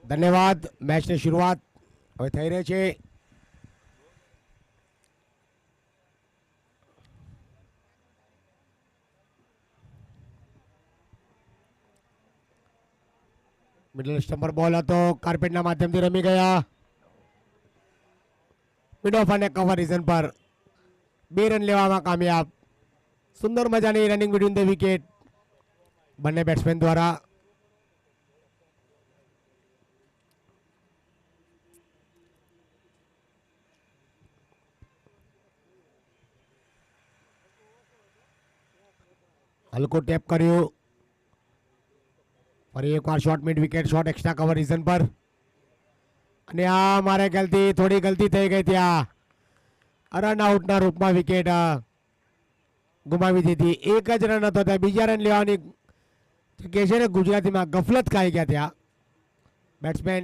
ધન્યવાદ. મેચની શરૂઆત હવે થઈ રહી છે. મિડલ સ્ટમ્પ પર બોલ હતો, કાર્પેટના માધ્યમથી રમી ગયા. મિડ ઓફ અને કવર રીઝન પર 2 રન લેવામાં કામયાબ. સુંદર મજાની રનિંગ બિટવીન ધ વિકેટ બંને બેટ્સમેન દ્વારા. હલકો ટેપ કર્યું. ફરી એકવાર short mid wicket short extra cover reason પર. અને આ મારે ખ્યાલથી થોડી ગલતી થઈ ગઈ ત્યાં. રન આઉટના રૂપમાં વિકેટ ગુમાવી દીધી. એક જ રન હતો ત્યાં બીજા રન લેવાની કે છે ને ગુજરાતીમાં ગફલત ખાઈ ગયા ત્યાં બેટ્સમેન.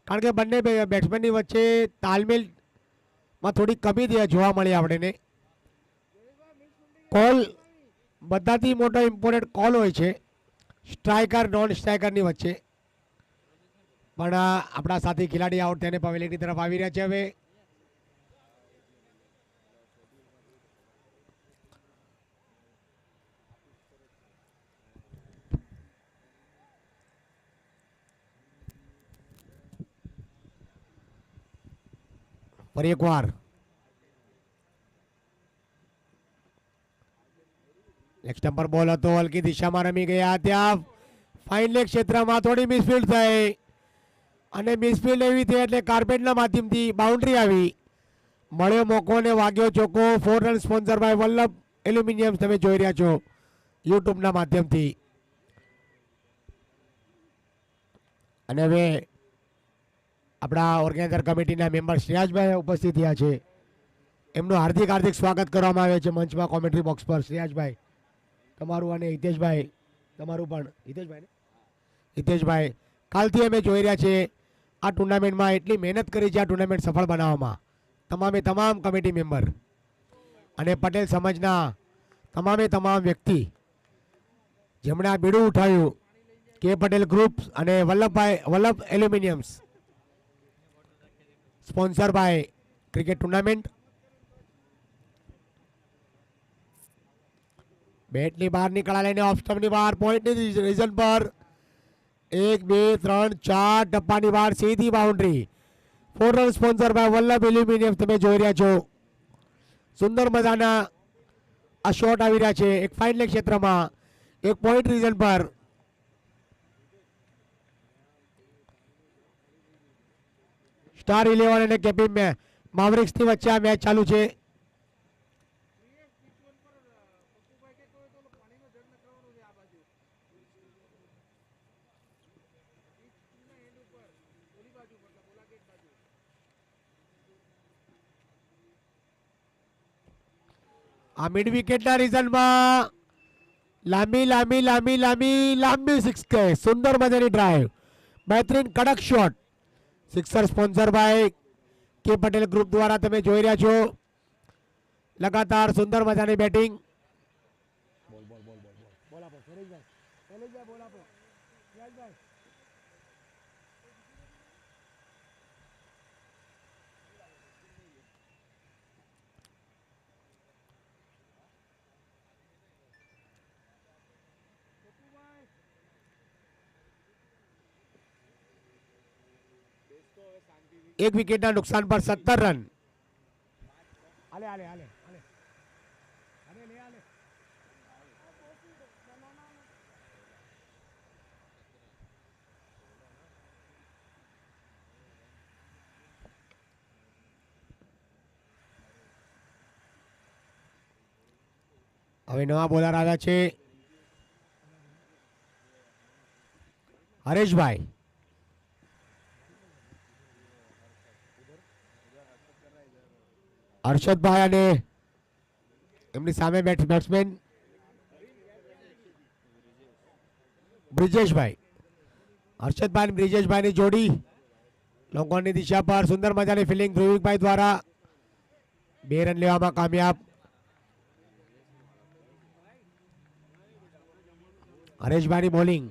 કારણ કે બંને બેટ્સમેનની વચ્ચે તાલમેલમાં થોડી કમી જોવા મળી આપણને. કોલ બધાથી મોટો ઇમ્પોર્ટન્ટ કોલ હોય છે સ્ટ્રાઇકર નોન સ્ટ્રાઇકરની વચ્ચે. પણ આપણા સાથી ખેલાડી આઉટ થઈને પવેલિયનની તરફ આવી રહ્યા છે. હવે ફરી એકવાર લેગ સ્ટમ્પ પર બોલ હતો, હલકી દિશામાં રમી ગયા. ત્યાં ફાઇન લેગ ક્ષેત્રમાં થોડી મિસફિલ્ડ થઈ અને મિસફિલ્ડ એવી થઈ એટલે કાર્પેટના માધ્યમથી બાઉન્ડ્રી આવી. મળ્યો મોકો ને વાગ્યો ચોકો. 4 run sponsor by Vallabh aluminium તમે જોઈ રહ્યા છો યુટ્યુબના માધ્યમથી. અને હવે આપણા ઓર્ગેનાઇઝર કમિટીના મેમ્બર શ્રેયાસભાઈ ઉપસ્થિત થયા છે. એમનું હાર્દિક હાર્દિક સ્વાગત કરવામાં આવે છે મંચમાં કોમેન્ટ્રી બોક્સ પર. શ્રેયાસભાઈ તમારું અને હિતેશભાઈ તમારું પણ. હિતેશભાઈ હિતેશભાઈ કાલથી અમે જોઈ રહ્યા છીએ આ ટુર્નામેન્ટમાં એટલી મહેનત કરી છે આ ટુર્નામેન્ટ સફળ બનાવવામાં. તમામ કમિટી મેમ્બર અને પટેલ સમાજના તમામ વ્યક્તિ જેમણે આ બીડું ઉઠાવ્યું કે પટેલ ગ્રુપ અને Vallabh aluminiums sponsor by cricket tournament. બેટની બહાર નીકળા લઈને ઓફ સ્ટમ્પની બહાર પોઈન્ટની રીઝન પર 1 2 3 4 ટપ્પાની બહાર સીધી boundary. 4 run sponsor by Vallabh aluminium તમે જોઈ રહ્યા છો. સુંદર મજાના આ શોટ આવી રહ્યા છે એક ફાઇન લેગ ક્ષેત્રમાં એક પોઈન્ટ રીઝન પર. સ્ટાર 11 અને કેપી માવરિક્સની વચ્ચે આ મેચ ચાલુ છે. આ મિડ વિકેટના રીઝનમાં લાંબી સિક્સ કે સુંદર મજાની ડ્રાઈવ બહેતરીન કડક શોટ. સિક્સર સ્પોન્સર બાય કે પટેલ ગ્રુપ દ્વારા તમે જોઈ રહ્યા છો. લગાતાર સુંદર મજાની બેટિંગ. એક વિકેટના નુકસાન પર 17 રન. હવે નવા બોલર આવ્યા છે હરેશભાઈ. હર્ષદભાઈ અને એમની સામે બેટ્સમેન બ્રિજેશભાઈ. હર્ષદભાઈ અને બ્રિજેશભાઈની જોડી લોકોની દિશા પર સુંદર મજાની ફિલ્ડિંગ ધ્રુવિકભાઈ દ્વારા 2 રન લેવામાં કામયાબ. હરેશભાઈની બોલિંગ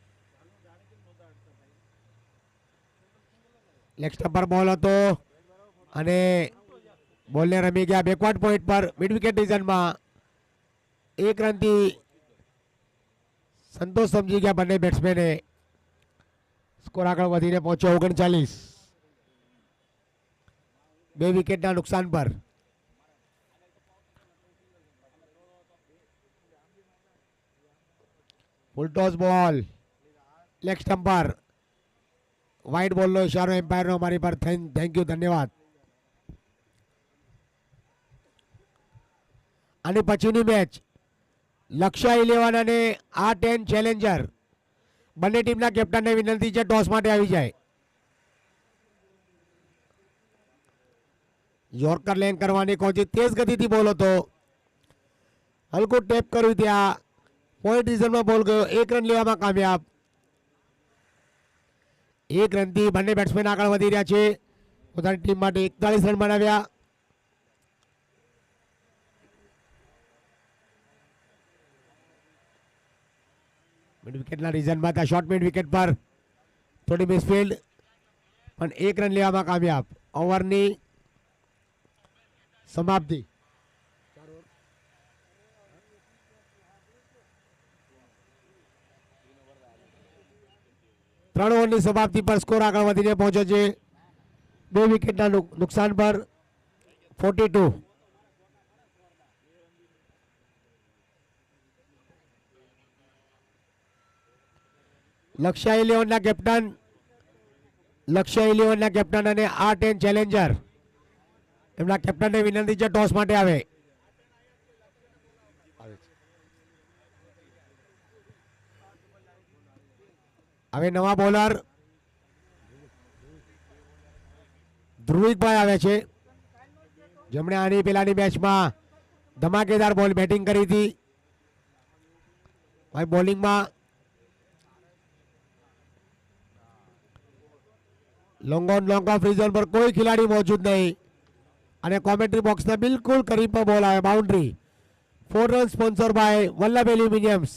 લેગ સ્ટમ્પ પર બોલ હતો અને બોલને રમી ગયા બેકવર્ડ પોઈન્ટ પર મિડ વિકેટ ડિવિઝનમાં. 1 રનથી સંતોષ સમજી ગયા બંને બેટ્સમેને. સ્કોર આગળ વધીને પહોંચ્યો 39. 2 વિકેટના નુકસાન પર. ફૂલ ટોસ બોલ લેગ સ્ટમ્પ પર. વાઇડ બોલનો ઇશારો એમ્પાયરનો અમારી પર. થેન્ક યુ, ધન્યવાદ. અને પછીની મેચ લક્ષ્ય 11 અને R10 ચેલેન્જર. બંને ટીમના કેપ્ટનને વિનંતી છે ટોસ માટે આવી જાય. યોર્કર લેન કરવાની કોશિશ, તેજ ગતિથી બોલ હતો, હલકું ટેપ કર્યું ત્યાં. પોઈન્ટ ડિવિઝનમાં બોલ ગયો. 1 રન લેવામાં કામયાબ. 1 રનથી બંને બેટ્સમેન આગળ વધી રહ્યા છે. પોતાની ટીમ માટે 41 રન બનાવ્યા. મિડ વિકેટના રિઝનમાં હતા. શોર્ટ મિડ વિકેટ પર થોડી મિસફિલ્ડ, પણ 1 રન લેવામાં કામયાબ. ઓવરની સમાપ્તિ. 3 ઓવરની સમાપ્તિ પર સ્કોર આગળ વધીને પહોંચ્યો છે 2 વિકેટના નુકસાન પર 42. લક્ષ્ય 11ના કેપ્ટન અને R10 ચેલેન્જર, એમના કેપ્ટનને વિનંતી છે ટોસ માટે આવે. હવે નવા બોલર ધ્રુવિકભાઈ આવે છે, જેમણે આની પેલાની મેચમાં ધમાકેદાર બોલ બેટિંગ કરી હતી. ભાઈ બોલિંગમાં long on long off region પર કોઈ ખેલાડી મોજૂદ નહીં અને કોમેન્ટ્રી બોક્સના બિલકુલ કરીબમાં બોલ આવે. Boundary. 4 run sponsor by Vallabh aluminiums.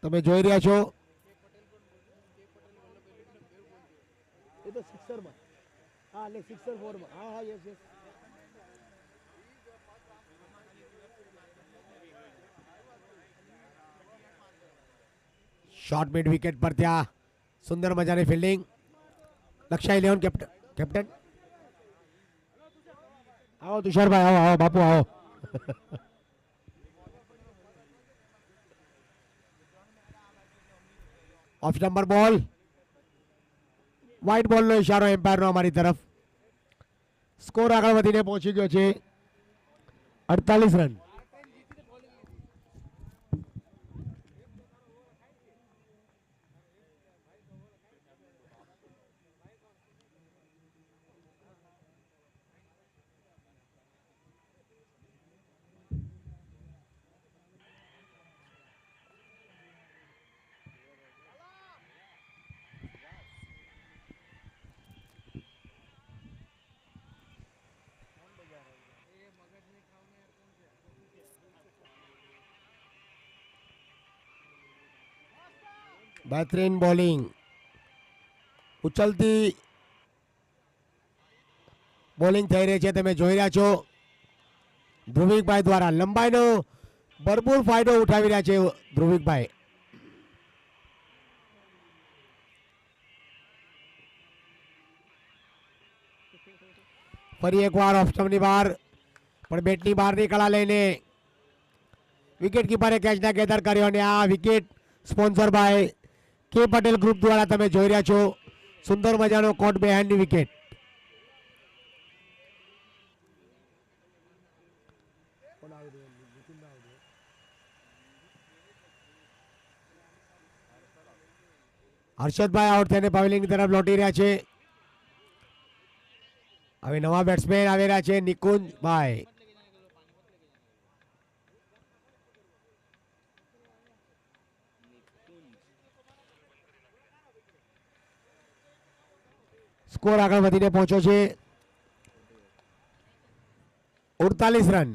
તમે જોઈ રહ્યા છો એ તો સિક્સરમાં. હા એટલે સિક્સર 4માં. હા હા yes yes. Short mid wicket પર ત્યાં સુંદર મજાની ફિલ્ડિંગ. લક્ષ્ય 11 કેપ્ટન. આવો તુષારભાઈ, આવો આવો બાપુ આવો. ઓફ નંબર બોલ. વ્હાઇટ બોલનો ઇશારો એમ્પાયરનો અમારી તરફ. સ્કોર આગળ વધીને પહોંચી ગયો છે 48 રન. બહેતરીન બોલિંગ. ઉછળતી બોલિંગ થઈ રહી છે, તમે જોઈ રહ્યા છો. ધ્રુવિકભાઈ દ્વારા લંબાઈનો ભરપૂર ફાયદો ઉઠાવી રહ્યા છે ધ્રુવિકભાઈ. ફરી એકવાર ઓફ સ્ટમ્પની બહાર, પણ બેટની બહારની કળા લઈને વિકેટ કીપરે કેચના કેદર કર્યો અને આ વિકેટ સ્પોન્સર બાય કે પટેલ ગ્રુપ દ્વારા તમે જોઈ રહ્યા છો. સુંદર મજાનો કોટ બેહાન્ડની વિકેટ. હર્ષદભાઈ આઉટ થઈને પવેલિંગની તરફ લોટી રહ્યા છે. હવે નવા બેટ્સમેન આવી રહ્યા છે નિકુંજભાઈ. સ્કોર આગળ વધીને પહોંચ્યો છે 48 રન.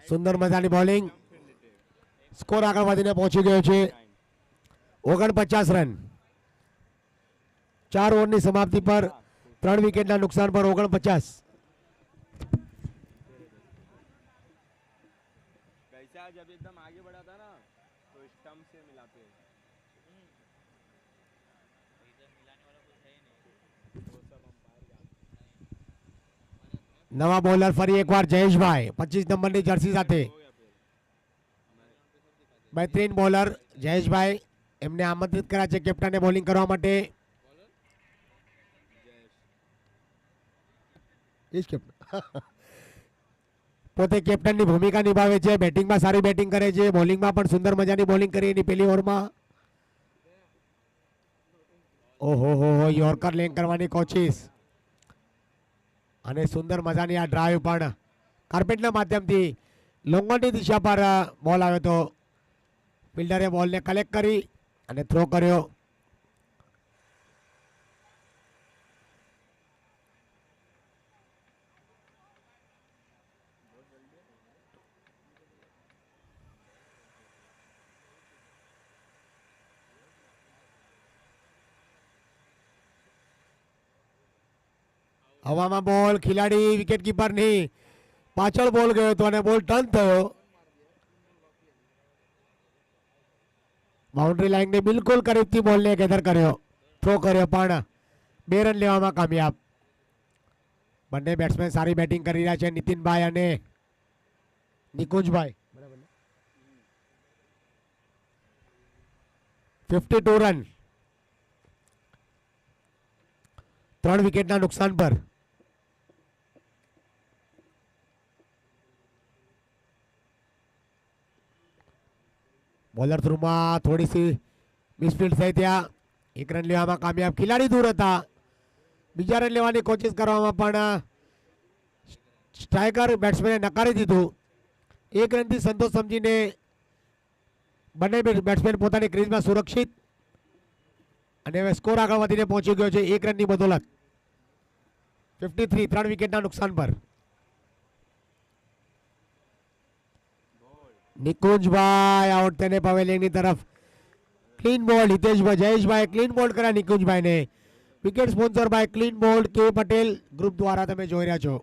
સુંદર મજાની બોલિંગ. સ્કોર આગળ વધીને પહોંચી ગયો છે 49 રન. 4 ઓવરની સમાપ્તિ પર 3 વિકેટના નુકસાન પર 49. जब एकदम आगे बढ़ा था ना तो स्टंप से मिलाते हैं નવા બોલર ફરી એકવાર જયેશભાઈ 25 નંબરની જર્સી સાથે. બહેતરીન બોલર જયેશભાઈ, એમને આમંત્રિત કર્યા છે કેપ્ટને બોલિંગ કરવા માટે. પોતે કેપ્ટનની ભૂમિકા નિભાવે છે. બેટિંગમાં સારી બેટિંગ કરે છે, બોલિંગમાં પણ સુંદર મજાની બોલિંગ કરી એની પહેલી ઓવરમાં. ઓહો હો યોર્કર લેંગ કરવાની કોશિશ અને સુંદર મજાની આ ડ્રાઈવ પણ કાર્પેટના માધ્યમથી લોંગોની દિશા પર બોલ આવ્યો તો ફિલ્ડરે બોલને કલેક્ટ કરી અને થ્રો કર્યો. હવામાં બોલ, ખેલાડી વિકેટ કીપરની પાછળ બોલ ગયો હતો અને બોલ ટર્ન થયો. બાઉન્ડ્રી લાઈનને બિલકુલ કરીબથી બોલને ગેધર કર્યો, થ્રો કર્યો, પણ 2 રન લેવામાં કામયાબ. બંને બેટ્સમેન સારી બેટિંગ કરી રહ્યા છે, નીતિનભાઈ અને નિકુંજભાઈ. 52 રન 3 વિકેટના નુકસાન પર. બોલર થ્રુમાં થોડી સી મિસફિલ્ડ થઈ, ત્યાં 1 રન લેવામાં કામયાબ. ખેલાડી દૂર હતા, બીજા રન લેવાની કોશિશ કરવામાં પણ સ્ટ્રાઇકર બેટ્સમેને નકારી દીધું. 1 રનથી સંતોષ સમજીને બંને બેટ્સમેન પોતાની ક્રીઝમાં સુરક્ષિત અને હવે સ્કોર આગળ વધીને પહોંચી ગયો છે 1 રનની બદોલત. 53 3 વિકેટના નુકસાન પર. નિકુંજભાઈ આઉટ તેને પવેલિયનની તરફ. ક્લીન બોલ હિતેશભાઈ, જયેશભાઈ ક્લીન બોલ્ડ કર્યા નિકુંજભાઈને. Wicket sponsor by clean bowled K Patel group દ્વારા તમે જોઈ રહ્યા છો.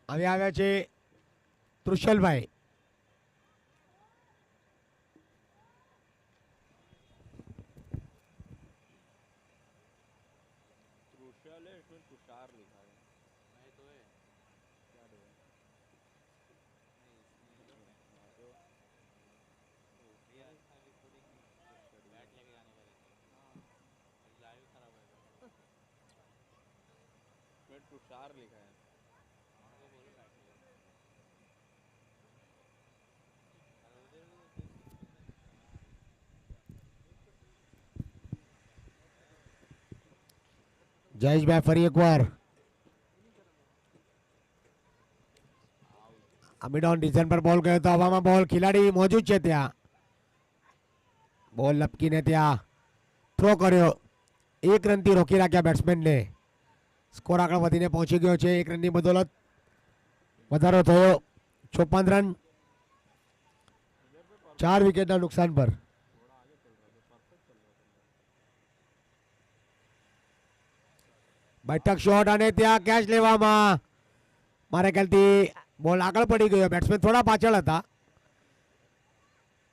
હવે આવ્યા છે તૃષલભાઈ. तुषार लिखा है. જયેશભાઈ ફરી એકવાર મિડ ઓન ડિઝાઇન પર બોલ ગયો તો હવામાં બોલ, ખેલાડી મોજૂદ છે ત્યાં. બોલ લપકીને ત્યાં થ્રો કર્યો, 1 રનથી રોકી રાખ્યા બેટ્સમેનને. સ્કોર આગળ વધીને પહોંચી ગયો છે 1 રનની બદોલત. વધારો થયો 56 રન 4 વિકેટના નુકસાન પર. બેઠક શોટ અને ત્યાં કેચ લેવામાં મારા ખ્યાલથી બોલ આગળ પડી ગયો. બેટ્સમેન થોડા પાછળ હતા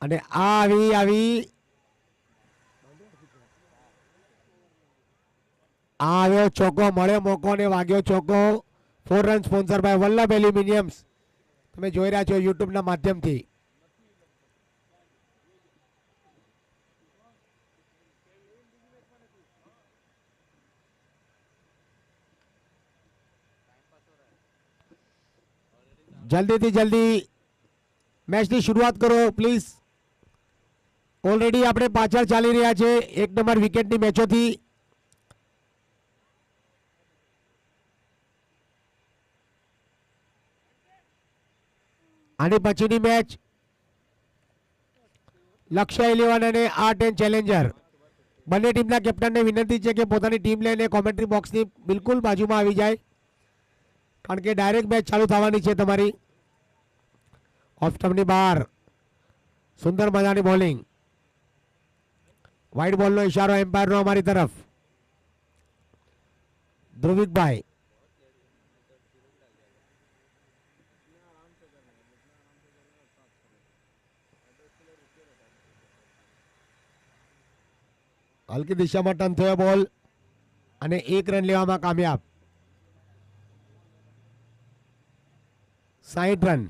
અને આવ્યો ચોકો, મળ્યો મોકો અને વાગ્યો ચોકો. 4 run sponsor by Vallabh aluminiums. તમે જોઈ રહ્યા છો યુટ્યુબના માધ્યમથી. જલ્દીથી જલ્દી મેચની શરૂઆત કરો પ્લીઝ. ઓલરેડી આપણે પાછળ ચાલી રહ્યા છે 1 નંબર વિકેટની મેચોથી. આની પછીની મેચ લક્ષ્ય 11 અને R10 ચેલેન્જર. બંને ટીમના કેપ્ટનને વિનંતી છે કે પોતાની ટીમ લઈને કોમેન્ટ્રી બોક્સની બિલકુલ બાજુમાં આવી જાય, કારણ કે ડાયરેક્ટ મેચ ચાલુ થવાની છે તમારી. ઓફ સ્ટમ્પની બહાર સુંદર મજાની બોલિંગ. વાઇડ બોલનો ઇશારો એમ્પાયરનો અમારી તરફ. ધ્રુવિકભાઈ હલકી દિશામાં ટર્ન થયો બોલ અને 1 રન લેવામાં કામયાબ. 60 રન.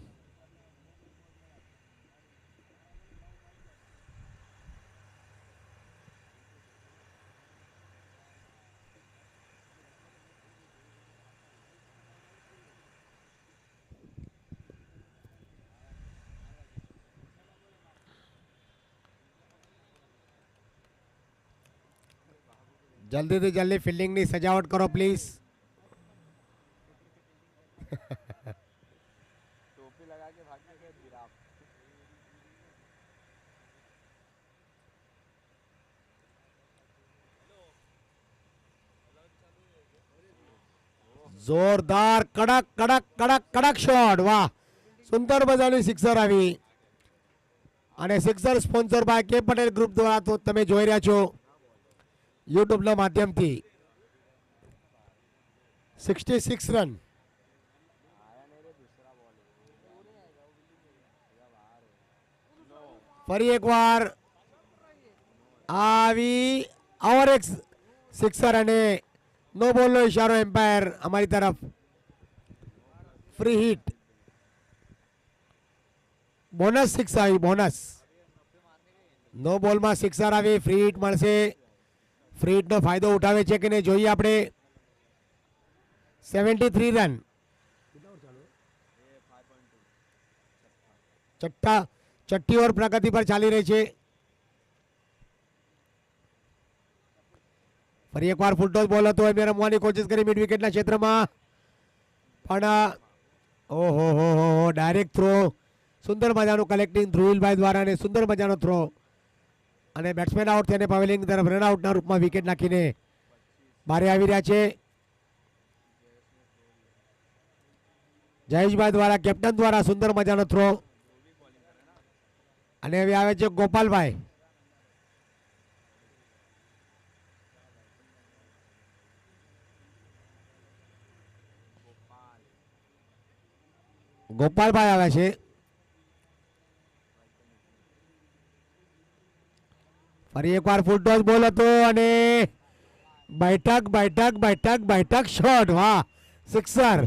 જલ્દીથી જલ્દી ફિલ્ડિંગની સજાવટ કરો પ્લીઝ. टोपी लगा के भागने के जिराफ. જોરદાર કડક કડક કડક કડક શોટ. વાહ, સુંદર મજાની સિક્સર આવી અને સિક્સર સ્પોન્સર બાય કે પટેલ ગ્રુપ દ્વારા તો તમે જોઈ રહ્યા છો યુટ્યુબના માધ્યમથી. 66 રન. ફરી એકવાર આવી ઓવર એક સિક્સર અને નો બોલનો ઇશારો એમ્પાયર અમારી તરફ. Free hit. બોનસ સિક્સ આવી. બોનસ. નો બોલમાં સિક્સર આવી. ફ્રી હિટ મળશે. ફ્રી હિટનો ફાયદો ઉઠાવે છે કે નહીં જોઈએ આપણે. 73 રન. છઠ્ઠી ઓવર પ્રગતિ પર ચાલી રહી છે. ફરી એકવાર ફૂલ ટોસ બોલ હતો, એમને રમવાની કોશિશ કરી મિડ વિકેટના ક્ષેત્રમાં, પણ ઓહો હો હો ડાયરેક્ટ થ્રો. સુંદર મજાનું કલેક્ટિંગ ધ્રુવીલભાઈ દ્વારા અને સુંદર મજાનો થ્રો અને બેટ્સમેન આઉટ થઈને પવેલિંગ તરફ રનઆઉટના રૂપમાં વિકેટ નાખીને બારે આવી રહ્યા છે. જયેશભાઈ દ્વારા કેપ્ટન દ્વારા સુંદર મજાનો થ્રો અને હવે આવે છે ગોપાલભાઈ. ગોપાલભાઈ આવે છે. ફરી એકવાર ફૂલ ટોસ બોલ હતો અને બેઠક બેઠક બેઠક બેઠક શોટ. વાહ, સિક્સર.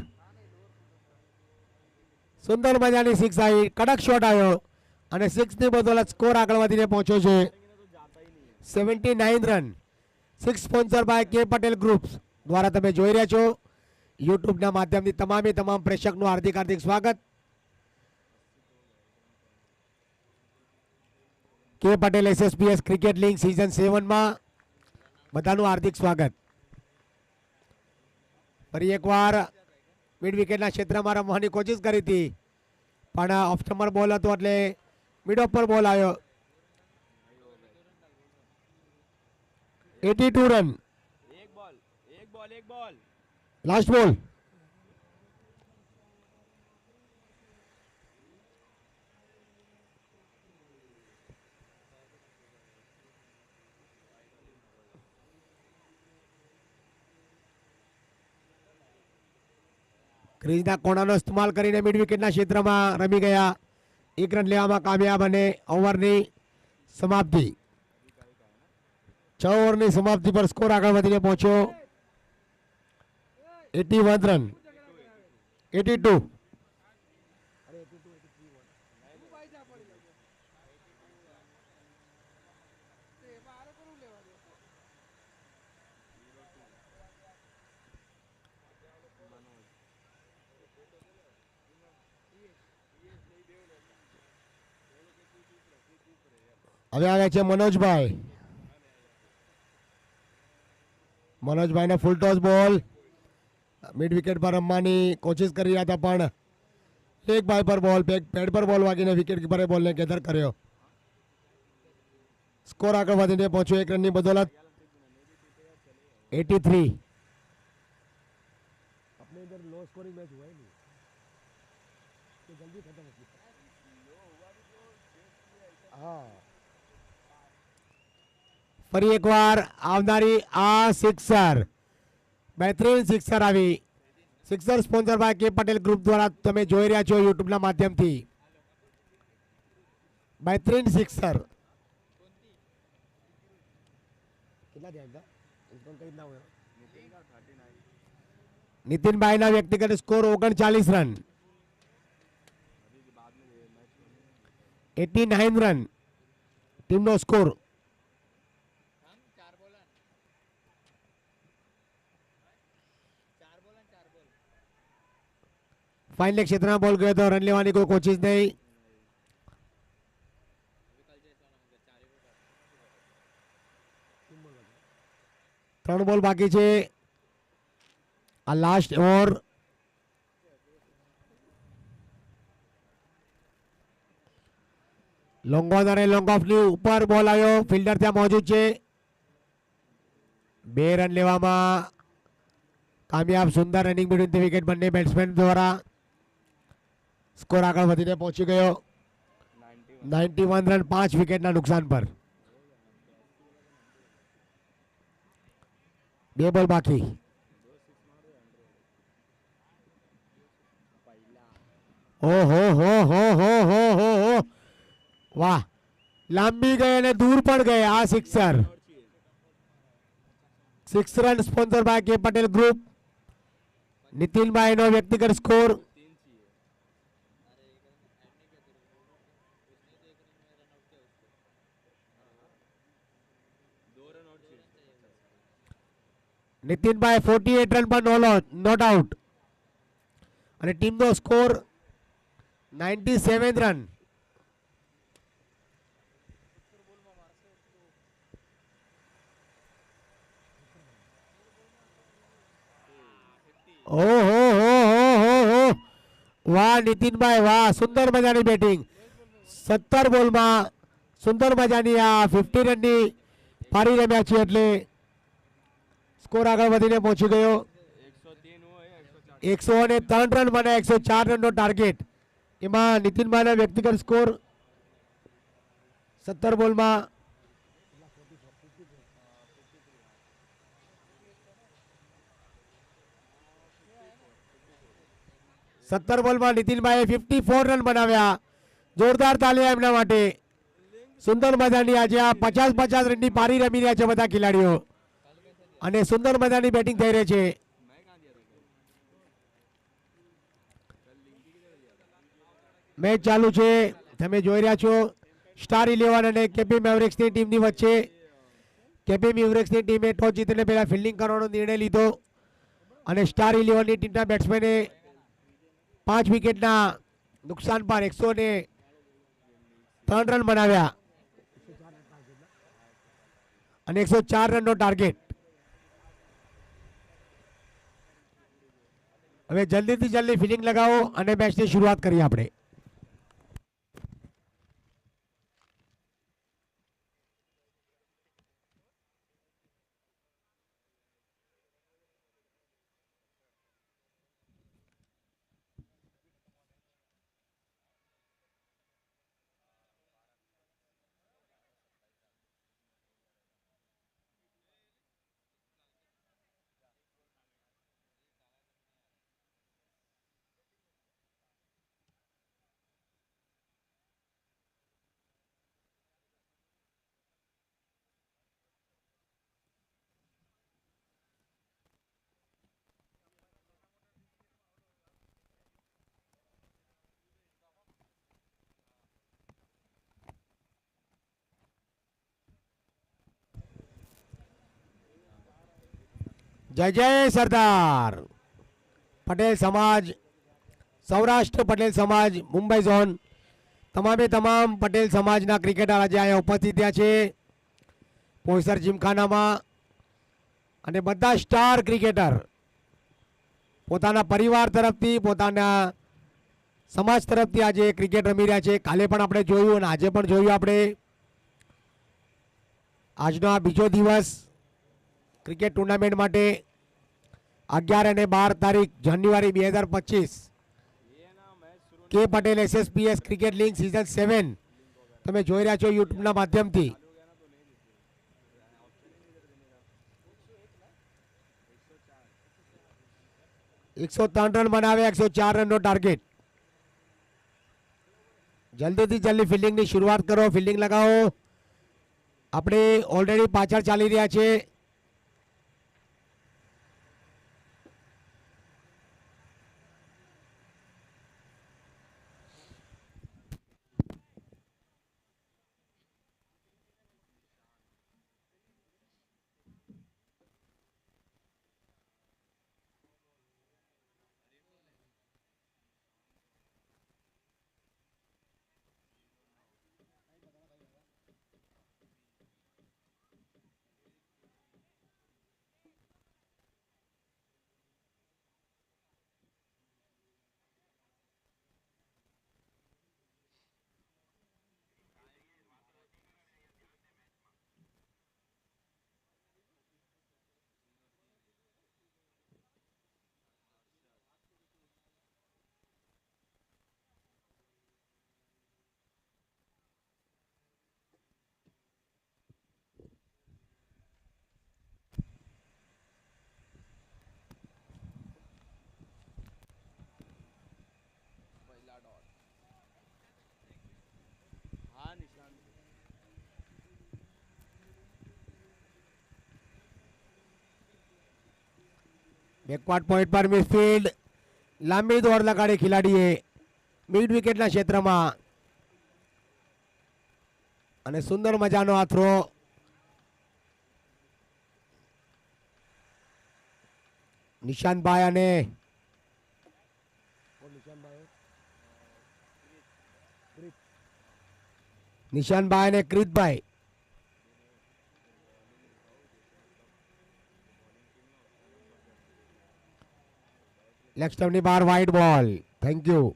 સુંદર મજાની સિક્સ આવી. કડક શોટ આવ્યો અને સિક્સની બદોલત સ્કોર આગળ વધીને પહોંચ્યો છે 79 રન. સિક્સ સ્પોન્સર બાય કે પટેલ ગ્રુપ્સ દ્વારા તમે જોઈ રહ્યા છો યુટ્યુબના માધ્યમથી. તમામ પ્રેક્ષકનું હાર્દિક હાર્દિક સ્વાગત. K Patel SSPS cricket league season 7માં બધાનું હાર્દિક સ્વાગત. ફરી એકવાર મિડ વિકેટના ક્ષેત્રમાં રમવાની કોશિશ કરી હતી, પણ ઓફ સ્ટમ્પર બોલ હતો એટલે મિડ ઓફ પર બોલ આવ્યો. 82 રન. एक बॉल. લાસ્ટ બોલ. ક્રીઝના કોણાનો ઇસ્તેમાલ કરીને મિડ વિકેટના ક્ષેત્રમાં રમી ગયા. 1 રન લેવામાં કામયાબ અને ઓવરની સમાપ્તિ. 6 ઓવરની સમાપ્તિ પર સ્કોર આગળ વધીને પહોંચ્યો 81 રન. 82. હવે આવે છે મનોજભાઈ. મનોજભાઈને ફૂલ ટોસ બોલ મિડ વિકેટ પર રમવાની કોશિશ કરી રહ્યા હતા, પણ એક ભાઈ પર બોલ પેડ પર બોલ વાગીને વિકેટ કીપરે બોલને કેદર કર્યો. સ્કોર આગળ વધીને પહોંચ્યો 1 રનની બદોલત 83. अपने इधर लो स्कोरिंग मैच हुआ ही नहीं तो जल्दी खत्म हो गया. हाँ ફરી એકવાર આવનારી આ સિક્સર બહેતરીન સિક્સર આવી. સિક્સર સ્પોન્સર બાય કે પટેલ ગ્રુપ દ્વારા તમે જોઈ રહ્યા છો યુટ્યુબના માધ્યમથી. બહેતરીન સિક્સર. કેટલા થયા હતા? નીતિનભાઈના વ્યક્તિગત સ્કોર 39 રન, 89 રન ટીમનો સ્કોર. ફાઇનલ ક્ષેત્રમાં બોલ ગયો તો રન લેવાની કોઈ કોશિશ નહીં. 3 બોલ બાકી છે. આ લાસ્ટ ઓવર. લોંગ ઓન અને લોંગ ઓફની ઉપર બોલ આવ્યો. ફિલ્ડર ત્યાં મોજૂદ છે. 2 રન લેવામાં કામયાબ. સુંદર રનિંગ બિટવીન ધ વિકેટ બંને બેટ્સમેન દ્વારા. સ્કોર આગળ વધીને પહોંચી ગયો 91 રન 5 વિકેટના નુકસાન પર. 2 બોલ બાકી. ઓહો હો હો હો હો હો હો વાહ, લાંબી ગઈ અને દૂર પણ ગઈ આ સિક્સર. 6 રન સ્પોન્સર બાય કે પટેલ ગ્રુપ. નીતિનભાઈનો વ્યક્તિગત સ્કોર. નીતિનભાઈ 48 રન પર નોટ આઉટ અને ટીમનો સ્કોર 97 રન. ઓહો હો હો હો હો વાહ નીતિનભાઈ વાહ, સુંદર મજાની બેટિંગ. 17 બોલમાં સુંદર મજાની આ 50 રનની પારી રમ્યા છે એટલે સ્કોર આગળ વધીને પહોંચી ગયો. 103 રન મને 104 રનનો ટાર્ગેટ. એમાં નીતિનભાઈનો વ્યક્તિગત સ્કોર 17 બોલમાં 17 બોલમાં નીતિનભાઈએ 54 રન બનાવ્યા. જોરદાર તાલીઓ એમના માટે. સુંદર મજાની આજે આ 50-50 રનની પારી રમી રહ્યા છે બધા ખેલાડીઓ અને સુંદર મજાની બેટિંગ થઈ રહી છે. મેચ ચાલુ છે, તમે જોઈ રહ્યા છો. સ્ટાર 11 અને કેપી મેવરિક્સની ટીમની વચ્ચે. કેપી મેવરિક્સની ટીમે ટોસ જીતીને પહેલા ફિલ્ડિંગ કરવાનો નિર્ણય લીધો અને સ્ટાર 11ની ટીમના બેટ્સમેને 5 વિકેટના નુકસાન પર 103 રન બનાવ્યા અને 104 રનનો ટાર્ગેટ. હવે જલ્દીથી જલ્દી ફિલ્ડિંગ લગાવો અને મેચની શરૂઆત કરીએ આપણે. જય જય સરદાર. પટેલ સમાજ, સૌરાષ્ટ્ર પટેલ સમાજ, મુંબઈ ઝોન, તમામે તમામ પટેલ સમાજના ક્રિકેટર આજે અહીંયા ઉપસ્થિત થયા છે પોઈસર જીમખાનામાં. અને બધા સ્ટાર ક્રિકેટર પોતાના પરિવાર તરફથી, પોતાના સમાજ તરફથી આજે ક્રિકેટ રમી રહ્યા છે. કાલે પણ આપણે જોયું અને આજે પણ જોયું આપણે. આજનો આ બીજો દિવસ ક્રિકેટ ટુર્નામેન્ટ માટે 11 અને 12 તારીખ જાન્યુઆરી 2025 ये ना मैच शुरू કે Patel SSPS cricket league season 7 તમે જોઈ રહ્યા છો યુટ્યુબના માધ્યમથી. हो गया ना तो नहीं दिखती ऑप्शन ही नहीं इधर देने का 103 રન બનાવ્યા, 104 રનનો ટાર્ગેટ. જલ્દીથી જલ્દી ફિલ્ડિંગની શરૂઆત કરો, ફિલ્ડિંગ લગાવો. આપણે ઓલરેડી પાછળ ચાલી રહ્યા છે. पहला डॉट हाँ निशान બેકવર્ડ પોઈન્ટ પર મિડફિલ્ડ લાંબી દોડ લગાડી ખેલાડીએ મિડ વિકેટના ક્ષેત્રમાં અને સુંદર મજાનો આ થ્રો. નિશાંતભાઈ અને નિશાંતભાઈ અને ક્રિતભાઈ લેગ સ્ટમ્પની બહાર વાઇડ બોલ. Thank you.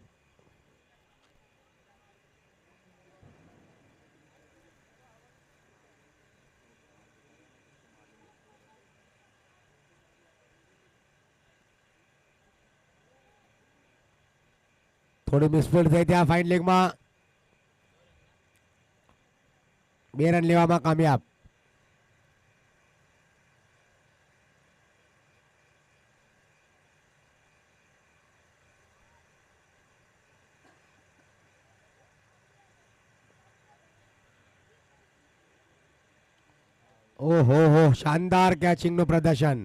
થોડી મિસફિલ્ડ થઈ ત્યાં ફાઇન લેગમાં 2 રન લેવામાં કામયાબ. ઓહો શાનદાર કેચિંગનું પ્રદર્શન.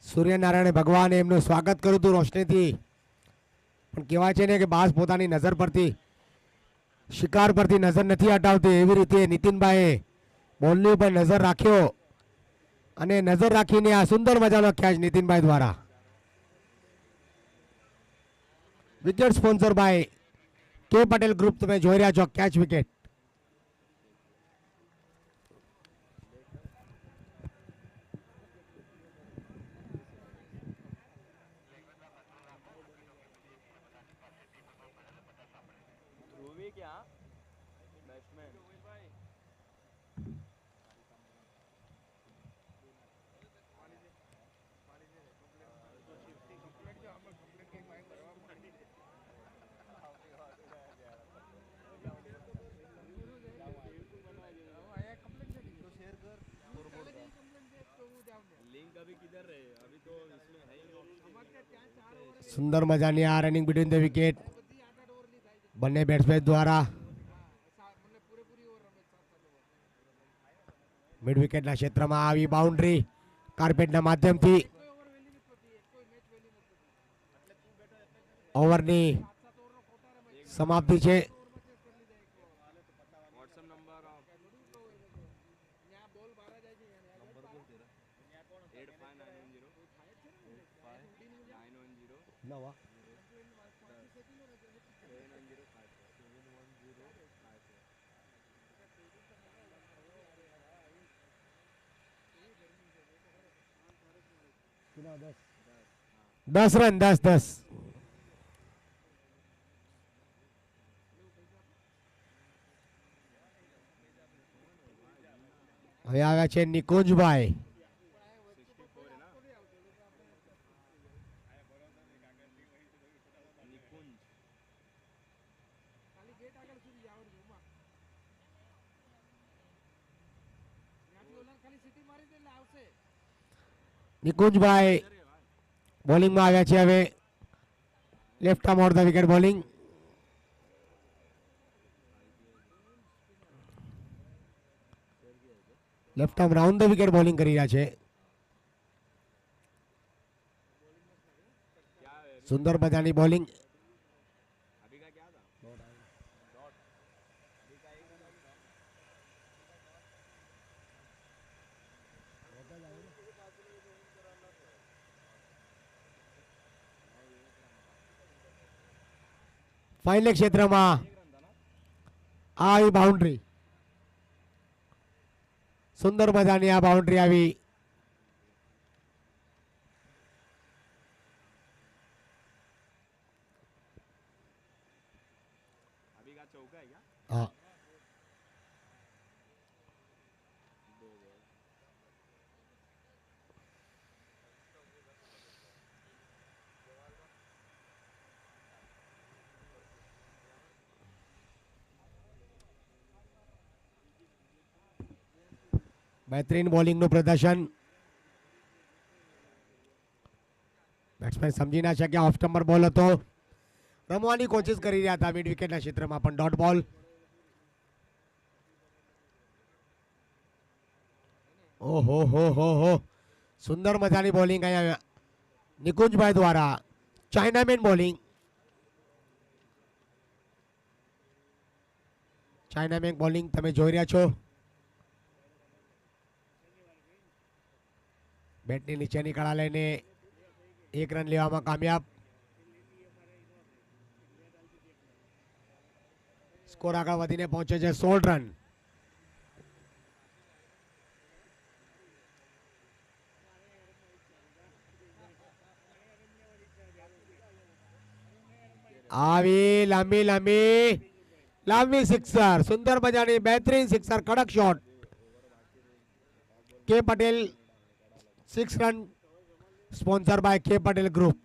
સૂર્યનારાયણ ભગવાને એમનું સ્વાગત કર્યું હતું રોશનીથી. પણ કહેવાય છે ને કે બાસ પોતાની નજર પરથી શિકાર પરથી નજર નથી હટાવતી. એવી રીતે નીતિનભાઈએ બોલની ઉપર નજર રાખ્યો અને નજર રાખીને આ સુંદર મજાનો કેચ નીતિનભાઈ દ્વારા. વિકેટ સ્પોન્સર બાય કે પટેલ ગ્રુપ તમે જોઈ રહ્યા છો. Catch wicket. ध्रुवी क्या बैट्समैन लिंक अभी किधर रहे अभी तो इसमें है ही नहीं। સુંદર મજાની આ રનિંગ બિટવીન ધ વિકેટ બંને બેટ્સમેન દ્વારા. મિડ વિકેટના ક્ષેત્રમાં આવી બાઉન્ડ્રી કાર્પેટના માધ્યમથી. ઓવરની સમાપ્તિ છે. WhatsApp number 85910 10 run 10. હવે આવ્યા છે નિકુંજભાઈ. 64 है ना निकुंज નિકુંજભાઈ બોલિંગમાં આવ્યા છે. હવે left arm or the wicket bowling. Left arm round the wicket bowling કરી રહ્યા છે. क्या है સુંદર મજાની બોલિંગ. अभी का क्या था डॉट अभी का एक रन था ફાઇનલ ક્ષેત્રમાં આ આવી બાઉન્ડ્રી. સુંદર મજાની આ બાઉન્ડ્રી આવી. अभी का चौका है क्या હા, दो बॉल બહેતરીન બોલિંગનું પ્રદર્શન. બેટ્સમેન સમજી ના શક્યા. ઓફ સ્ટમ્પર બોલ હતો. રમવાની કોશિશ કરી રહ્યા હતા મિડ વિકેટના ક્ષેત્રમાં, પણ ડોટ બોલ. ઓહો હો હો હો, સુંદર મજાની બોલિંગ અહીંયા નિકુંજભાઈ દ્વારા. ચાઇનામેન બોલિંગ. ચાઇનામેન બોલિંગ તમે જોઈ રહ્યા છો. બેટની નીચેની કળા લઈને એક રન લેવામાં કામયાબ. સ્કોર આગળ વધીને પહોંચે છે 16 રન. આવી લાંબી લાંબી લાંબી સિક્સર. સુંદર મજાની બહેતરીન સિક્સર. કડક શોટ. કે પટેલ 6 રન. સ્પોન્સર બાય કે પટેલ ગ્રુપ.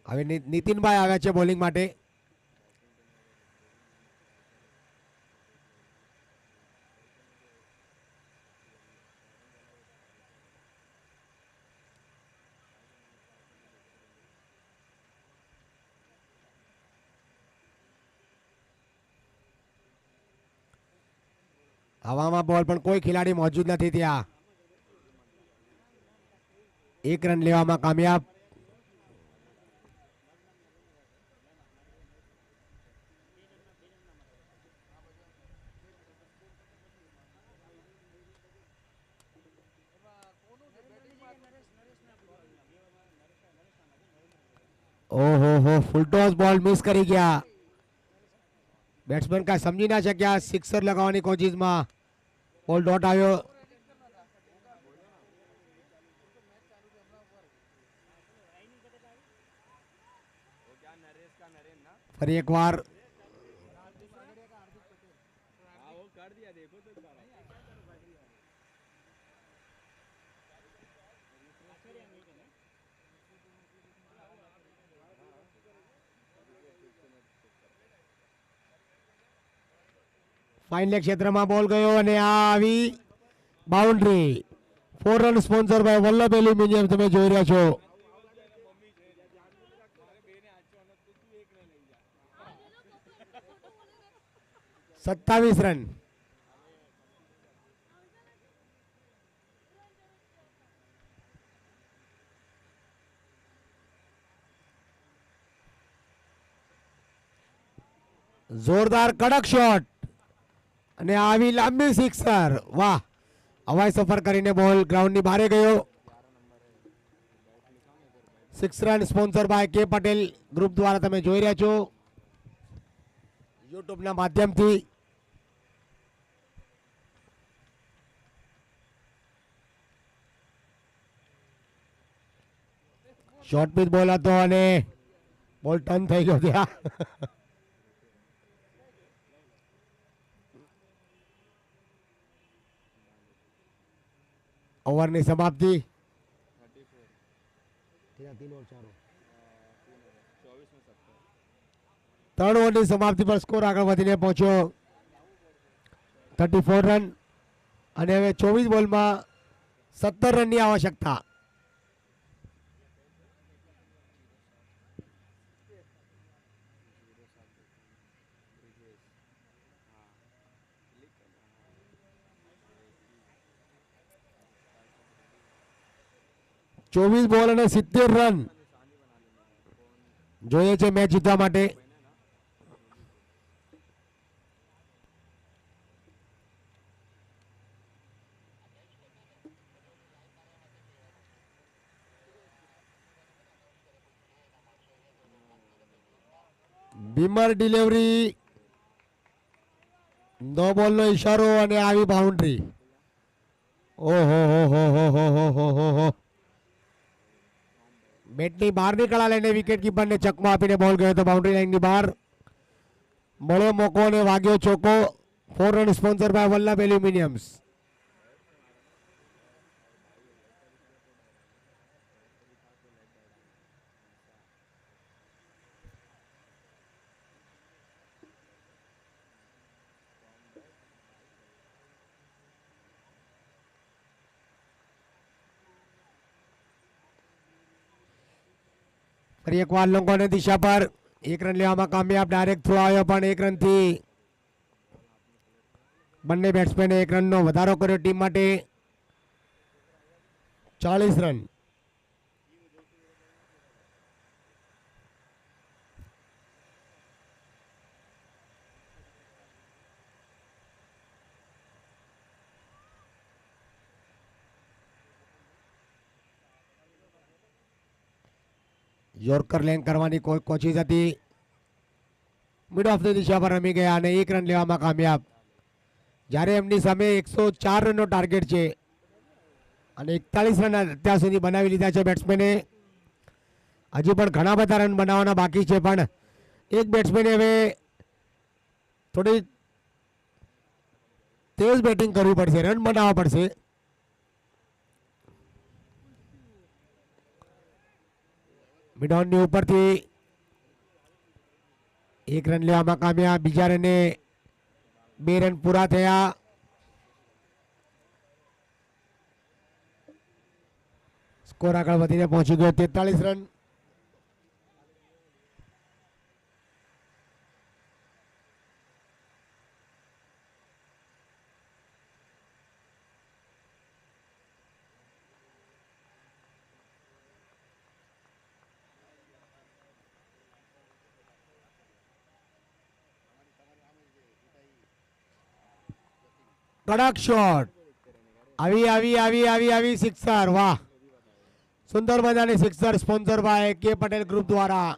હવે નીતિનભાઈ આવ્યા છે બોલિંગ માટે. હવામાં બોલ, પણ કોઈ ખેલાડી મોજૂદ નથી ત્યાં. એક રન લેવામાં કામયાબ. ઓહો હો, ફૂલ ટોસ બોલ મિસ કરી ગયા. બેટ્સમેન કાંઈ સમજી ના શક્યા. સિક્સર લગાવવાની કોશિશમાં બોલ ડોટ આવ્યો. वो क्या नरेश का नरेन ना ફરી એકવાર हाँ वो कर दिया देखो तो सारा ફાઇનલ ક્ષેત્રમાં બોલ ગયો અને આ આવી boundary. 4 run sponsor by Vallabh aluminium તમે જોઈ રહ્યા છો. मारे बेने आज 27 રન. જોરદાર કડક શોટ અને આવી લાંબી સિક્સર. વાહ, હવાઈ સફર કરીને બોલ ગ્રાઉન્ડની બહાર ગયો. 6 રન સ્પોન્સર બાય કે પટેલ ગ્રુપ દ્વારા તમે જોઈ રહ્યા છો યુટ્યુબના માધ્યમથી. શોર્ટ પીચ બોલ હતો અને બોલ ટર્ન થઈ ગયો ત્યાં. ઓવરની સમાપ્તિ. 3 ઓવરની સમાપ્તિ પર સ્કોર આગળ વધીને પહોંચ્યો 34 રન અને હવે 24 બોલમાં 17 રનની આવશ્યકતા. ચોવીસ બોલ અને 70 રન જોઈએ છે મેચ જીતવા માટે. બીમર ડિલિવરી, નો બોલનો ઈશારો અને આવી બાઉન્ડ્રી. ઓહો હો હો હો હો હો હો હો. બેટની બહાર નીકળા લઈને વિકેટ કીપરને ચકમો આપીને બોલ ગયો તો બાઉન્ડ્રી લાઇનની બહાર. મળ્યો મોકો અને વાગ્યો ચોકો. 4 રન સ્પોન્સર બાય વલ્લભ એલ્યુમિનિયમ્સ. ફરી એકવાર લોકોની દિશા પર 1 રન લેવામાં કામયાબ. ડાયરેક્ટ થ્રો આવ્યો પણ 1 રનથી બંને બેટ્સમેને 1 રનનો વધારો કર્યો ટીમ માટે. 40 રન. યોર્કર લેન કરવાની કોઈ કોશિશ હતી. મિડ ઓફ ધ દિશા પર રમી ગયા અને 1 રન લેવામાં કામયાબ. જ્યારે એમની સામે 104 રનનો ટાર્ગેટ છે અને 41 રન અત્યાર સુધી બનાવી લીધા છે બેટ્સમેને. હજી પણ ઘણા બધા રન બનાવવાના બાકી છે પણ એક બેટ્સમેને હવે થોડી તેજ બેટિંગ કરવી પડશે, રન બનાવવા પડશે. મિડોનની ઉપરથી 1 રન લેવામાં કામયાબ. બીજા રને 2 રન પૂરા થયા. સ્કોર આગળ વધીને પહોંચી ગયો 43 રન. કડક શોટ. આવી સિક્સર. વાહ, સુંદર મજાની સિક્સર સ્પોન્સર બાય કે પટેલ ગ્રુપ દ્વારા.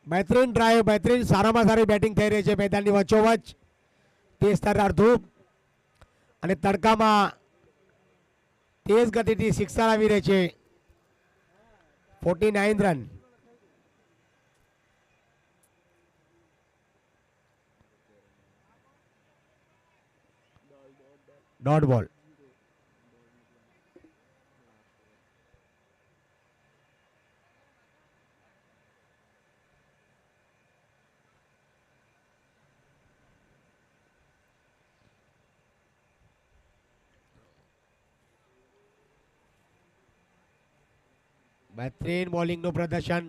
બહેતરીન ડ્રાઈવ, બહેતરીન સારામાં સારી બેટિંગ થઈ રહી છે મેદાનની વચ્ચોવચ્ચ. તેજ તરાર ધૂપ અને તડકામાં તેજ ગતિથી સિક્સર આવી રહી છે. 49 રન. ડોટ બોલ. બહેતરીન બોલિંગનું પ્રદર્શન.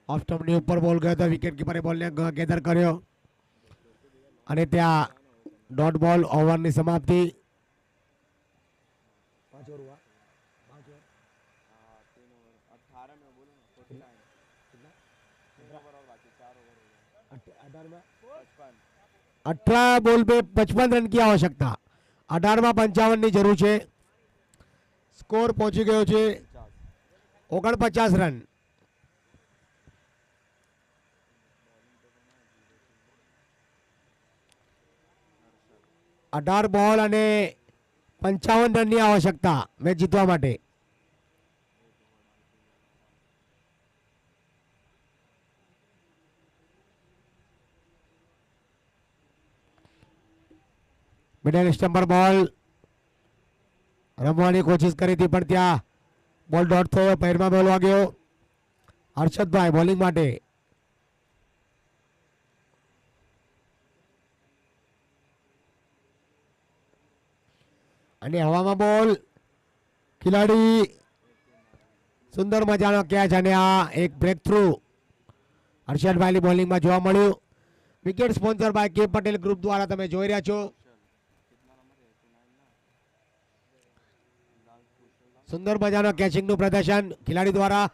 ઓફ સ્ટમ્પની ઉપર બોલ ગયો તો વિકેટ કીપરે બોલને ગેધર કર્યો અને ત્યાં ડોટ બોલ. ઓવરની સમાપ્તિ. 18 में बोलो ना 49 3 ओवर और बाकी 4 ओवर हो गए 55 18 બોલ पे 55 રન की आवश्यकता 18 માં 55 ની જરૂર છે સ્કોર પહોંચી ગયો છે 49 રન 18 બોલ અને 55 રનની આવશ્યકતા મેચ જીતવા માટે મિડલ સ્ટમ્પ પર બોલ રમવાની કોશિશ કરી હતી પણ ત્યાં બોલ ડોટ થયો પૈરમાં બોલ વાગ્યો હર્ષદભાઈ બોલિંગ માટે અને હવામાં બોલ ખેલાડી સુંદર મજાનો કેચ અને આ એક બ્રેક થ્રુ હર્ષદભાઈની બોલિંગમાં જોવા મળ્યું વિકેટ સ્પોન્સર બાય કે પટેલ ગ્રુપ દ્વારા તમે જોઈ રહ્યા છો સુંદર મજાનો કેચિંગનું પ્રદર્શન ખેલાડી દ્વારા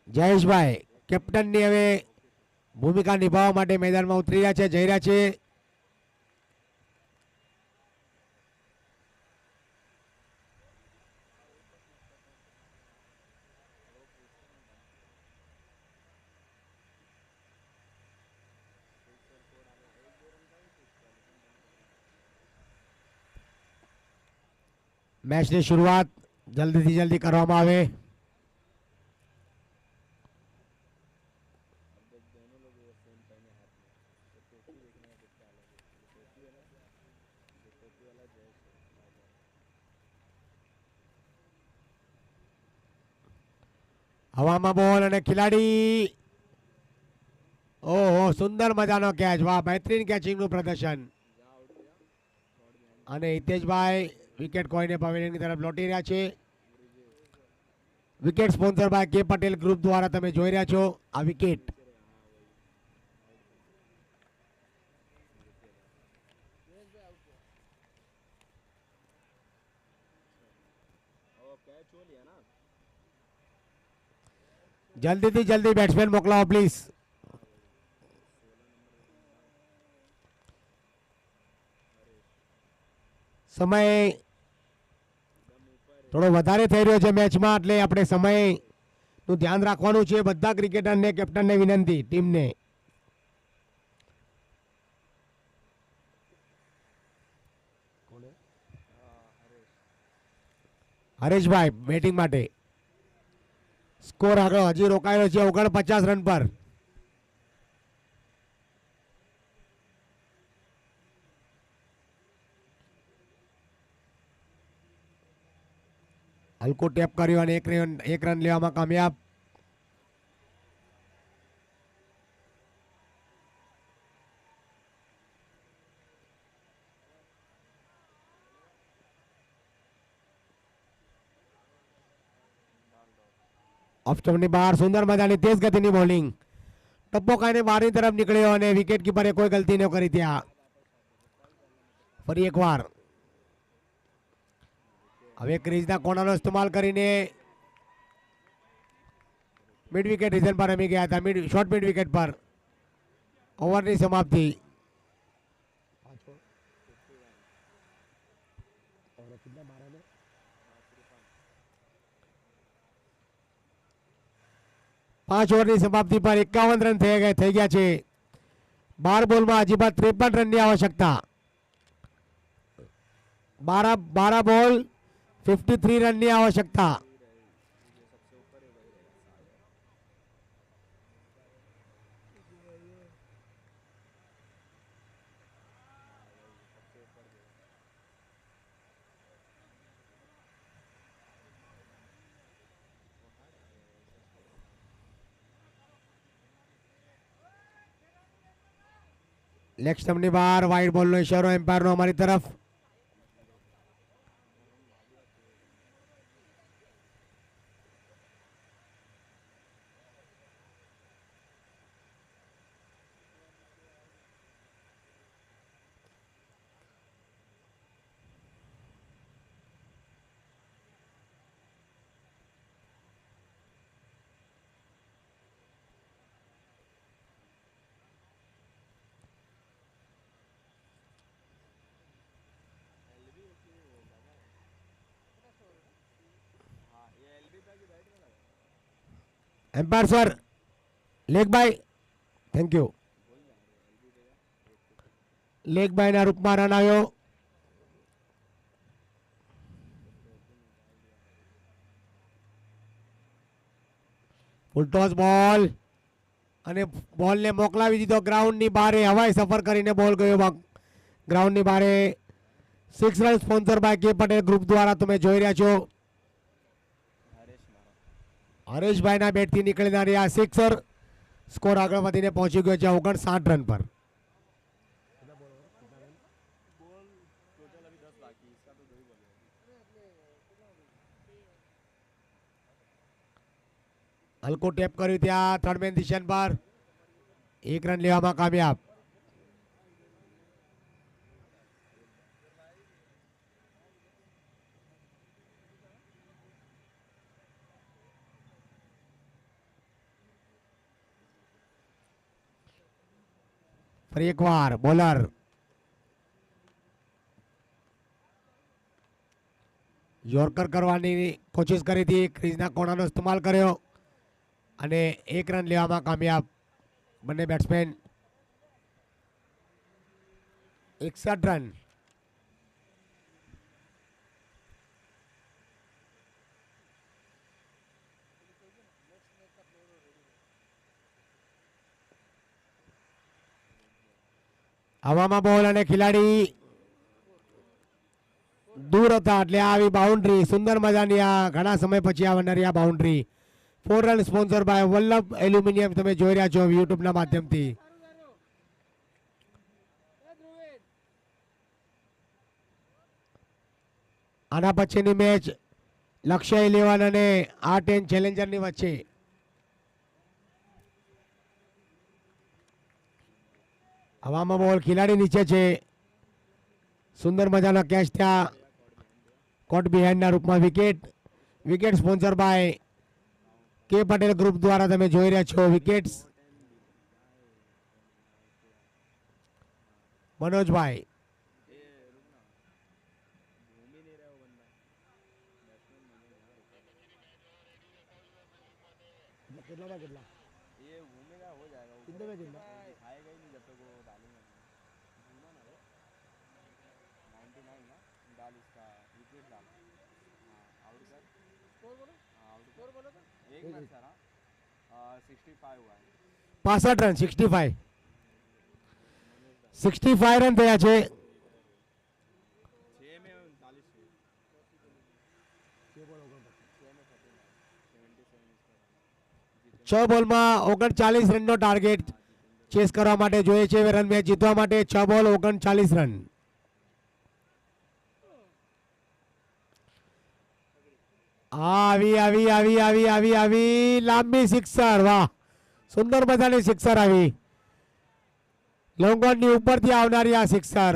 જયેશભાઈ કેપ્ટનની હવે ભૂમિકા નિભાવવા માટે મેદાનમાં ઉતરી રહ્યા છે જઈ રહ્યા છે મેચની શરૂઆત જલ્દીથી જલ્દી કરવામાં આવે હવામાં બોલ અને ખેલાડી ઓહો સુંદર મજાનો કેચ વાહ બહેતરીન કેચિંગનું પ્રદર્શન અને હિતેશભાઈ વિકેટ કોઈને પવેલિયનની તરફ લોટી રહ્યા છે વિકેટ સ્પોન્સર બાય કે પટેલ ગ્રુપ દ્વારા તમે જોઈ રહ્યા છો આ વિકેટ कैच हो लिया ना જલ્દીથી જલ્દી બેટ્સમેન મોકલાવો પ્લીઝ સમય થોડો વધારે થઈ રહ્યો છે મેચમાં એટલે આપણે સમયનું ધ્યાન રાખવાનું છે બધા ક્રિકેટરને કેપ્ટનને વિનંતી ટીમને હરેશભાઈ બેટિંગ માટે સ્કોર આગળ હજી રોકાયેલો છે 49 રન પર હલકો ટેપ કર્યો અને એક રન લેવામાં કામયાબ ઓફ સ્ટમ્પની બહાર સુંદર મજાની તેજ ગતિની બોલિંગ ટપ્પો ખાઈને બહારની તરફ નીકળ્યો અને વિકેટ કીપરે કોઈ ગલતી ન કરી ત્યાં ફરી એકવાર હવે ક્રીઝના કોર્નરનો ઇસ્તેમાલ કરીને મિડ વિકેટ રીઝન પર રમી ગયા હતા શોર્ટ મિડ વિકેટ પર ઓવરની સમાપ્તિ પાંચ ઓવરની સમાપ્તિ પર 51 રન થઈ ગયા છે 12 બોલમાં હજી બાદ 53 રનની આવશ્યકતા 12 બોલ 53 રનની આવશ્યકતા લેગ સ્ટમ્પની બહાર વાઇડ બોલનો ઇશારો એમ્પાયરનો અમારી તરફ umpire sir, leg bye, thank you. Leg બાયના રૂપમાં રન આવ્યો. ફૂલ ટોસ બોલ અને બોલને મોકલાવી દીધો ગ્રાઉન્ડની બહાર. હવાઈ સફર કરીને બોલ ગયો ગ્રાઉન્ડની બહાર. 6 રન સ્પોન્સર બાય કે પટેલ ગ્રુપ દ્વારા તમે જોઈ રહ્યા છો. હરેશભાઈના બેટથી નીકળનારી આ સિક્સર સ્કોર આગળ વધીને પહોંચી ગયો છે 59 રન પર. હલકો ટેપ કર્યું ત્યાં થર્ડ મેન દિશન પર. 1 રન લેવામાં કામયાબ. ફરી એકવાર બોલર યોર્કર કરવાની કોશિશ કરી હતી. ક્રીઝના કોણાનો ઇસ્તેમાલ કર્યો અને 1 રન લેવામાં કામયાબ બંને બેટ્સમેન. 61 રન. હવામાં બોલ અને ખેલાડી દૂર હતા એટલે આવી બાઉન્ડ્રી. સુંદર મજાની આ ઘણા સમય પછી આવનારી આ boundary. 4 run sponsor by Vallabh aluminium તમે જોઈ રહ્યા છો યુટ્યુબના માધ્યમથી. આના પછીની મેચ લક્ષ્ય 11 અને R10 ચેલેન્જરની વચ્ચે. હવામાં બોલ, ખેલાડી નીચે છે. સુંદર મજાનો કેચ ત્યાં કોટ બિહાઇન્ડના રૂપમાં વિકેટ. વિકેટ સ્પોન્સર બાય કે પટેલ ગ્રુપ દ્વારા તમે જોઈ રહ્યા છો. વિકેટ્સ મનોજભાઈ. एक मैच सर 65 हुआ है. 65 રન. 65 રન થયા છે. 6 में 39 6 બોલમાં 39 રનનો ટાર્ગેટ ચેસ કરવા માટે જોઈએ છે. રન મેચ જીતવા માટે 6 બોલ 39 રન. આવી આવી આવી આવી આવી આવી લાંબી સિક્સર. વાહ, સુંદર મજાની સિક્સર આવી. લોંગોનની ઉપરથી આવનારી આ સિક્સર.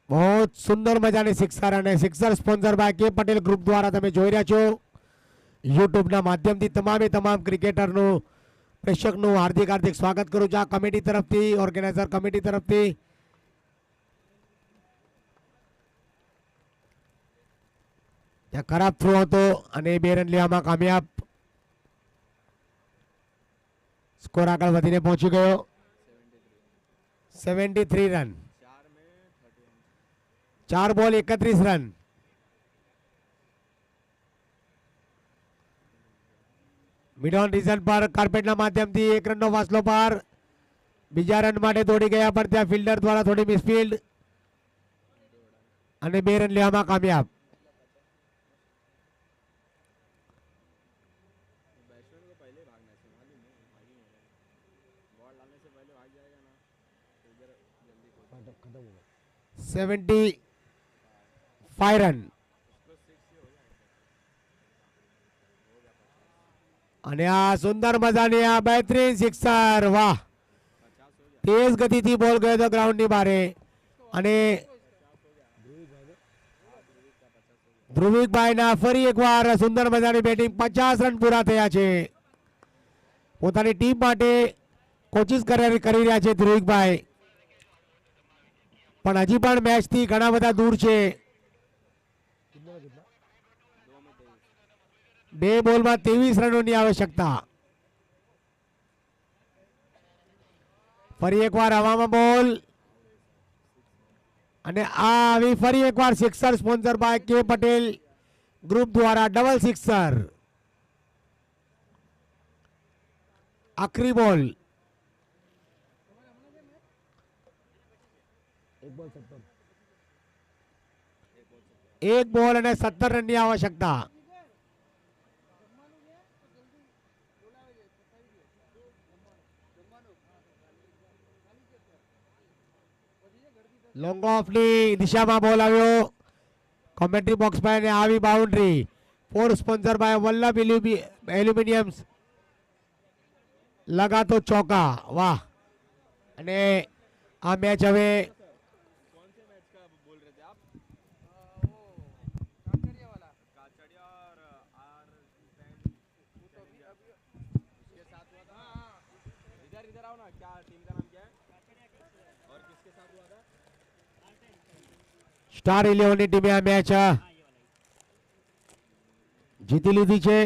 બહુ સુંદર મજાની સિક્સર અને સિક્સર સ્પોન્સર બાય કે પટેલ ગ્રુપ દ્વારા તમે જોઈ રહ્યા છો યુટ્યુબના માધ્યમથી. તમામ ક્રિકેટરનું પ્રેક્ષકનું હાર્દિક સ્વાગત કરું છું આ કમિટી તરફથી, ઓર્ગેનાઇઝર કમિટી તરફથી. ત્યાં ખરાબ થ્રો હતો અને 2 રન લેવામાં કામયાબ. સ્કોર આગળ વધીને પહોંચી ગયો 73 રન. 4 બોલ 31 રન. મિડ ઓન રીઝન પર કાર્પેટના માધ્યમથી 1 રનનો ફાસલો પાર. બીજા રન માટે દોડી ગયા પણ ત્યાં ફિલ્ડર દ્વારા થોડી મિસફિલ્ડ અને 2 રન લેવામાં કામયાબ. बैट्समैन को पहले भागना चाहिए, मालूम है, भागी नहीं रहे. बॉल डालने से पहले भाग जाएगा ना तो इधर जल्दी खत्म होगा. 75 રન. उसको 6 से हो जाएगा. અને આ સુંદર મજાની આ બહેતરીન સિક્સર. વાહ, 50 हो जाएगा. તેજ ગતિથી બોલ ગયો હતો ગ્રાઉન્ડની બારે અને ધ્રુવિકભાઈના ફરી એકવાર સુંદર મજાની બેટિંગ. 50 રન પૂરા થયા છે. પોતાની ટીમ માટે કોશિશ કરી રહ્યા છે ધ્રુવિકભાઈ. પણ હજી પણ મેચથી ઘણા બધા દૂર છે. 2 में 23. બે બોલમાં 23 રનોની આવશ્યકતા. ફરી એકવાર હવામાં બોલ અને આ આવી ફરી એકવાર સિક્સર સ્પોન્સર બાય કે પટેલ ગ્રુપ દ્વારા ડબલ સિક્સર. આખરી બોલ. એક બોલ અને 17 રનની આવશ્યકતા. લોંગ ઓફની દિશામાં બોલ આવ્યો કોમેન્ટ્રી બોક્સ પર અને આવી boundary. Four sponsor by Vallabh aluminiums. લગાતો ચોકા. વાહ. અને આ મેચ હવે कौन से मैच का बोल रहे थे आप? वो काचड़िया और आर 10 उसके साथ हुआ था. इधर इधर आओ ना. क्या टीम का नाम क्या है और किसके साथ हुआ था? સ્ટાર 11ની ટીમે આ મેચ જીતી લીધી છે.